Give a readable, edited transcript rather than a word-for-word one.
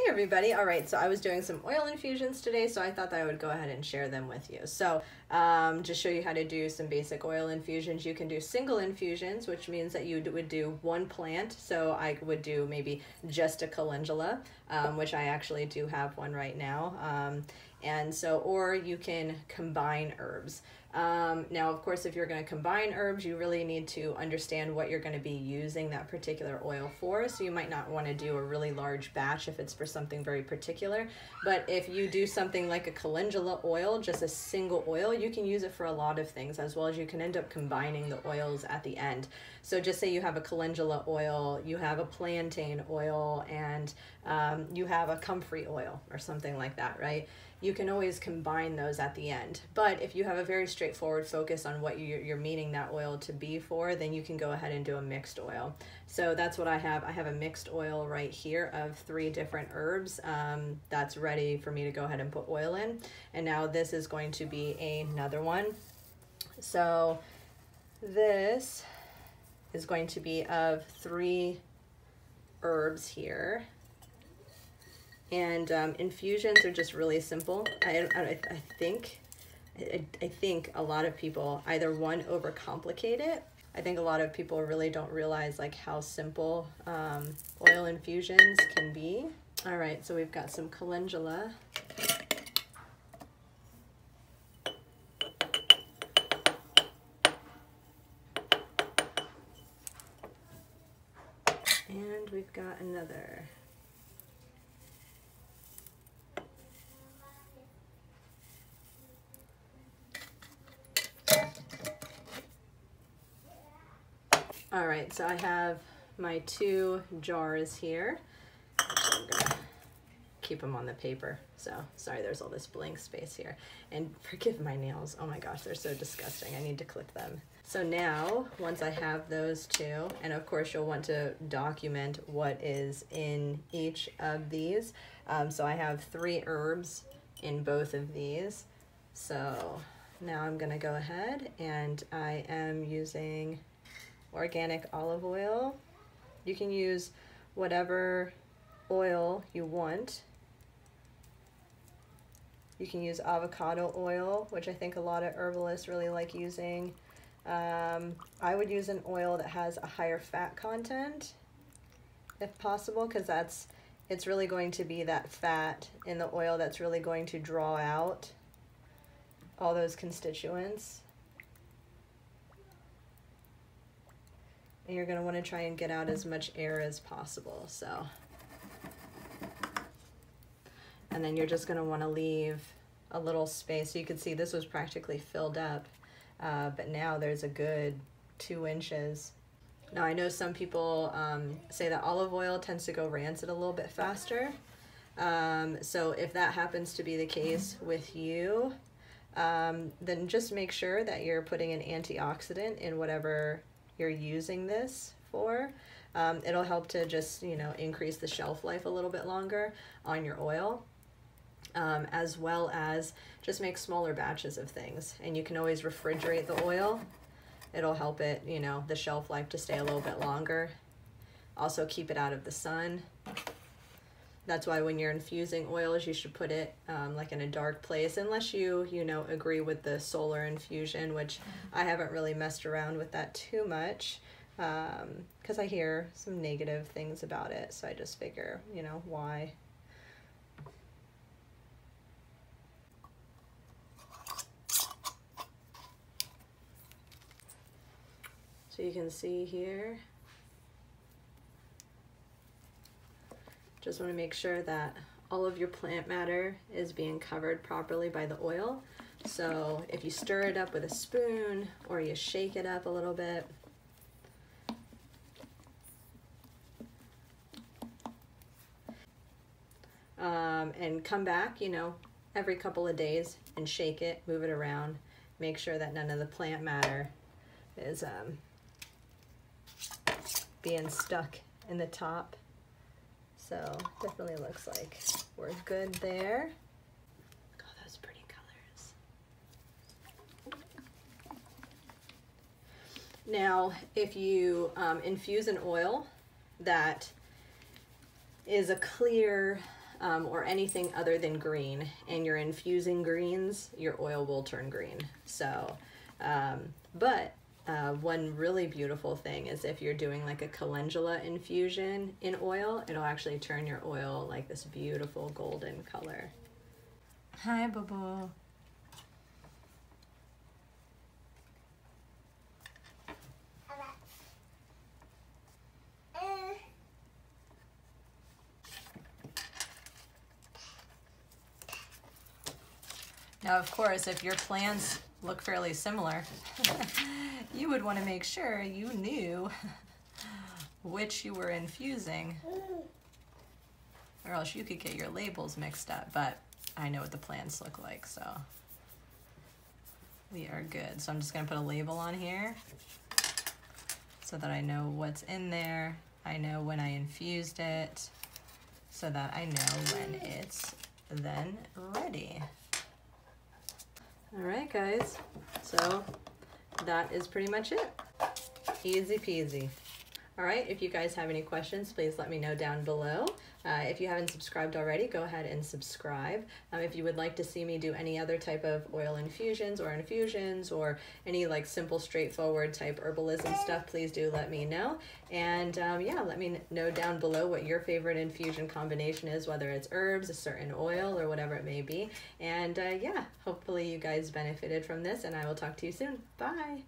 everybody. All right, so I was doing some oil infusions today, so I thought that I would go ahead and share them with you. So just show you how to do some basic oil infusions. You can do single infusions, which means that you would do one plant. So I would do maybe just a calendula, which I actually do have one right now. And so, or you can combine herbs. Now, of course, if you're going to combine herbs, you really need to understand what you're going to be using that particular oil for. So you might not want to do a really large batch if it's for something very particular. But if you do something like a calendula oil, just a single oil, you can use it for a lot of things, as well as you can end up combining the oils at the end. So just say you have a calendula oil, you have a plantain oil, and you have a comfrey oil or something like that, right? You can always combine those at the end. But if you have a very straightforward focus on what you're meaning that oil to be for, then you can go ahead and do a mixed oil. So that's what I have. I have a mixed oil right here of 3 different herbs that's ready for me to go ahead and put oil in. And now this is going to be another one. So this is going to be of 3 herbs here. And infusions are just really simple. I think a lot of people either one overcomplicate it. I think a lot of people really don't realize like how simple oil infusions can be. All right, so we've got some calendula. And we've got another. All right, so I have my 2 jars here. Actually, I'm gonna keep them on the paper. So sorry, there's all this blank space here. And forgive my nails. Oh my gosh, they're so disgusting. I need to clip them. So now, once I have those 2, and of course you'll want to document what is in each of these. So I have 3 herbs in both of these. So now I'm gonna go ahead and I am using organic olive oil. You can use whatever oil you want. You can use avocado oil, which I think a lot of herbalists really like using. I would use an oil that has a higher fat content if possible, because it's really going to be that fat in the oil that's really going to draw out all those constituents. And you're going to want to try and get out as much air as possible. So, and then you're just going to want to leave a little space. So you can see this was practically filled up, but now there's a good 2 inches. Now I know some people say that olive oil tends to go rancid a little bit faster. So if that happens to be the case with you, then just make sure that you're putting an antioxidant in whatever you're using this for. It'll help to just, increase the shelf life a little bit longer on your oil, as well as just make smaller batches of things. And you can always refrigerate the oil. It'll help it, the shelf life to stay a little bit longer. Also keep it out of the sun. That's why when you're infusing oils, you should put it like in a dark place, unless you agree with the solar infusion, which I haven't really messed around with that too much, because I hear some negative things about it. So I just figure, why? So you can see here. Just want to make sure that all of your plant matter is being covered properly by the oil. So if you stir it up with a spoon or you shake it up a little bit, and come back, every couple of days and shake it, move it around, make sure that none of the plant matter is being stuck in the top. So definitely looks like we're good there. Look at all those pretty colors. Now, if you infuse an oil that is a clear or anything other than green, and you're infusing greens, your oil will turn green. So, one really beautiful thing is if you're doing like a calendula infusion in oil, it'll actually turn your oil like this beautiful golden color. Hi, Boo-Boo. Now, of course, if your plants look fairly similar, you would want to make sure you knew which you were infusing, or else you could get your labels mixed up, but I know what the plants look like, so we are good. So I'm just going to put a label on here so that I know what's in there. I know when I infused it, so that I know when it's then ready. All right, guys, so that is pretty much it. Easy peasy. All right, if you guys have any questions, please let me know down below. If you haven't subscribed already, go ahead and subscribe. If you would like to see me do any other type of oil infusions or any like simple, straightforward type herbalism stuff, please do let me know. And yeah, let me know down below what your favorite infusion combination is, whether it's herbs, a certain oil, or whatever it may be. And yeah, hopefully you guys benefited from this, and I will talk to you soon. Bye.